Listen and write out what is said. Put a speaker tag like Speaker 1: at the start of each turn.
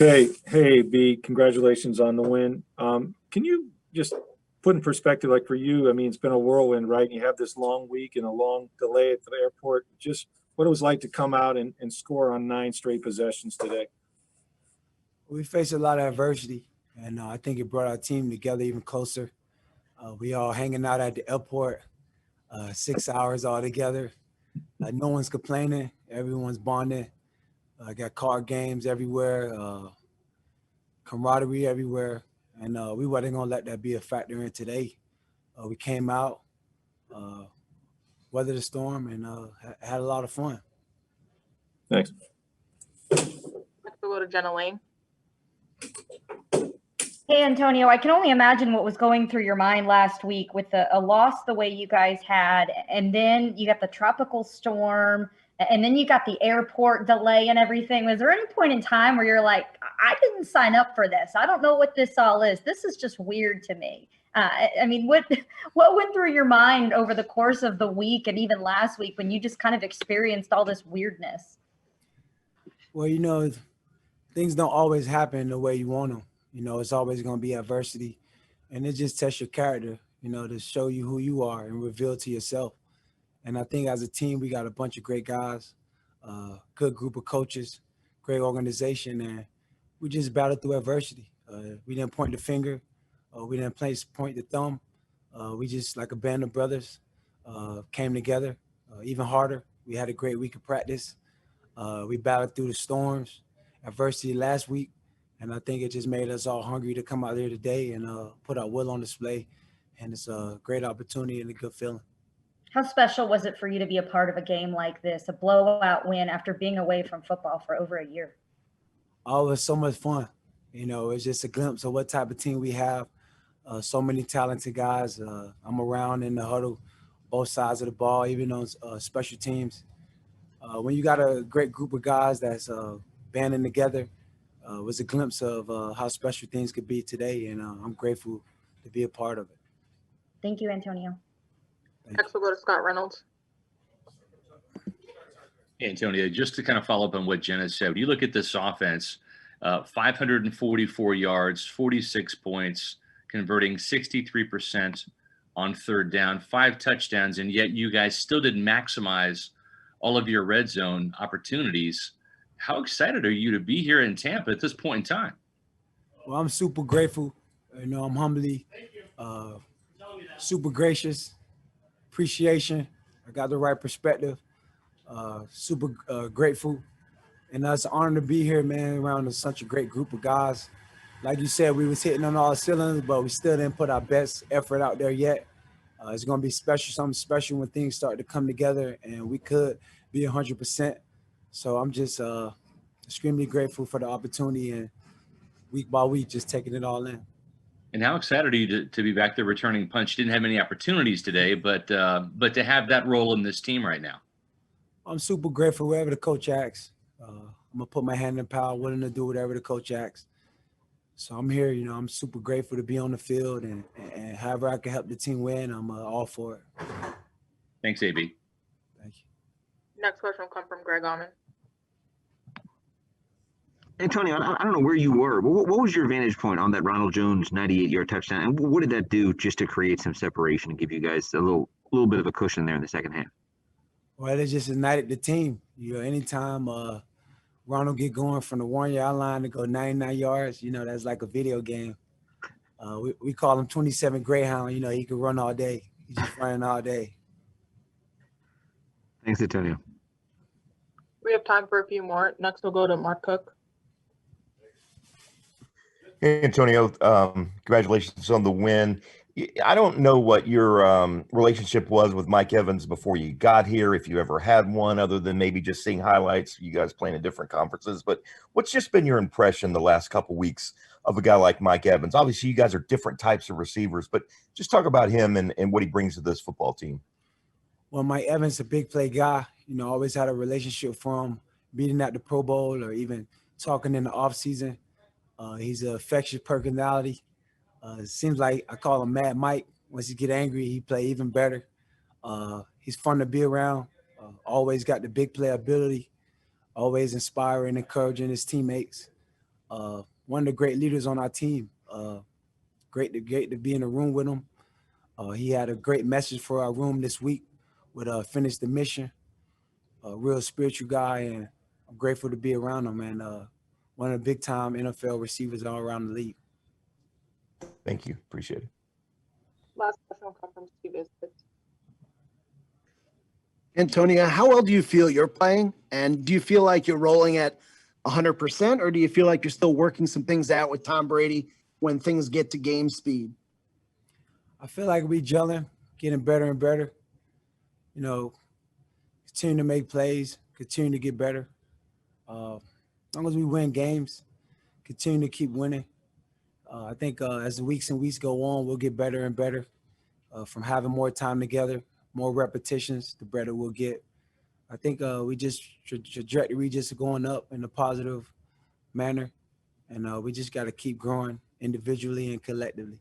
Speaker 1: Hey, B, congratulations on the win. Can you just put in perspective, like for you, I mean, it's been a whirlwind, right? You have this long week and a long delay at the airport. Just what it was like to come out and score on 9 straight possessions today.
Speaker 2: We faced a lot of adversity, and I think it brought our team together even closer. We all hanging out at the airport, 6 hours all together. No one's complaining. Everyone's bonding. Got card games everywhere, camaraderie everywhere, and we wasn't gonna let that be a factor in today. We came out, uh, weathered the storm, and had a lot of fun.
Speaker 1: Thanks.
Speaker 3: Let's go to Jenna Lane.
Speaker 4: Hey, Antonio, I can only imagine what was going through your mind last week with a loss the way you guys had, and then you got the tropical storm, and then you got the airport delay and everything. Was there any point in time where you're like, I didn't sign up for this. I don't know what this all is. This is just weird to me. I mean, what went through your mind over the course of the week and even last week when you just kind of experienced all this weirdness?
Speaker 2: Well, things don't always happen the way you want them. It's always going to be adversity, and it just tests your character, to show you who you are and reveal to yourself. And I think as a team, we got a bunch of great guys, good group of coaches, great organization, and we just battled through adversity. We didn't point the finger. We didn't point the thumb. We just, like a band of brothers, came together even harder. We had a great week of practice. We battled through the storms, adversity last week. And I think it just made us all hungry to come out there today and put our will on display. And it's a great opportunity and a good feeling.
Speaker 4: How special was it for you to be a part of a game like this, a blowout win after being away from football for over a year?
Speaker 2: Oh, it was so much fun. It's just a glimpse of what type of team we have. So many talented guys. I'm around in the huddle, both sides of the ball, even on special teams. When you got a great group of guys that's banding together, was a glimpse of how special things could be today, and I'm grateful to be a part of it.
Speaker 4: Thank you, Antonio.
Speaker 3: Next, we'll go to Scott Reynolds.
Speaker 5: Hey, Antonio, just to kind of follow up on what Jenna said, when you look at this offense, 544 yards, 46 points, converting 63% on third down, 5 touchdowns, and yet you guys still didn't maximize all of your red zone opportunities. How excited are you to be here in Tampa at this point in time?
Speaker 2: Well, I'm super grateful. I'm humbly, super gracious, appreciation. I got the right perspective, super grateful. And it's an honor to be here, man, around such a great group of guys. Like you said, we was hitting on all cylinders, but we still didn't put our best effort out there yet. It's going to be something special when things start to come together and we could be 100%. So I'm just extremely grateful for the opportunity and week by week just taking it all in.
Speaker 5: And how excited are you to be back there returning punch? You didn't have many opportunities today, but to have that role in this team right now.
Speaker 2: I'm super grateful wherever the coach asks. I'm going to put my hand in power, willing to do whatever the coach asks. So I'm here, I'm super grateful to be on the field and however I can help the team win, I'm all for it.
Speaker 5: Thanks, AB.
Speaker 2: Thank you.
Speaker 3: Next question will come from Greg Allman.
Speaker 6: Antonio, I don't know where you were, but what was your vantage point on that Ronald Jones 98-yard touchdown? And what did that do just to create some separation and give you guys a little bit of a cushion there in the second half?
Speaker 2: Well, it just ignited the team. Anytime Ronald get going from the 1-yard line to go 99 yards, that's like a video game. We call him 27 Greyhound. He can run all day. He's just running all day.
Speaker 6: Thanks, Antonio.
Speaker 3: We have time for a few more. Next, we'll go to Mark Cook.
Speaker 7: Hey, Antonio, congratulations on the win. I don't know what your relationship was with Mike Evans before you got here, if you ever had one, other than maybe just seeing highlights, you guys playing in different conferences. But what's just been your impression the last couple of weeks of a guy like Mike Evans? Obviously, you guys are different types of receivers, but just talk about him and what he brings to this football team.
Speaker 2: Well, Mike Evans, a big play guy, always had a relationship for him, beating at the Pro Bowl or even talking in the offseason. He's an infectious personality. It seems like I call him Mad Mike. Once he get angry, he play even better. He's fun to be around. Always got the big play ability. Always inspiring, encouraging his teammates. one of the great leaders on our team. Great to be in the room with him. He had a great message for our room this week with Finish the Mission. A real spiritual guy, and I'm grateful to be around him, and one of the big-time NFL receivers all around the league.
Speaker 7: Thank you. Appreciate it.
Speaker 3: Last question will come from Steve Isbett.
Speaker 8: Antonia, how well do you feel you're playing? And do you feel like you're rolling at 100%, or do you feel like you're still working some things out with Tom Brady when things get to game speed?
Speaker 2: I feel like we gelling, getting better and better. You know, continue to make plays, continue to get better. As long as we win games, continue to keep winning. I think as the weeks and weeks go on, we'll get better and better from having more time together, more repetitions, the better we'll get. I think we just trajectory just going up in a positive manner, and we just got to keep growing individually and collectively.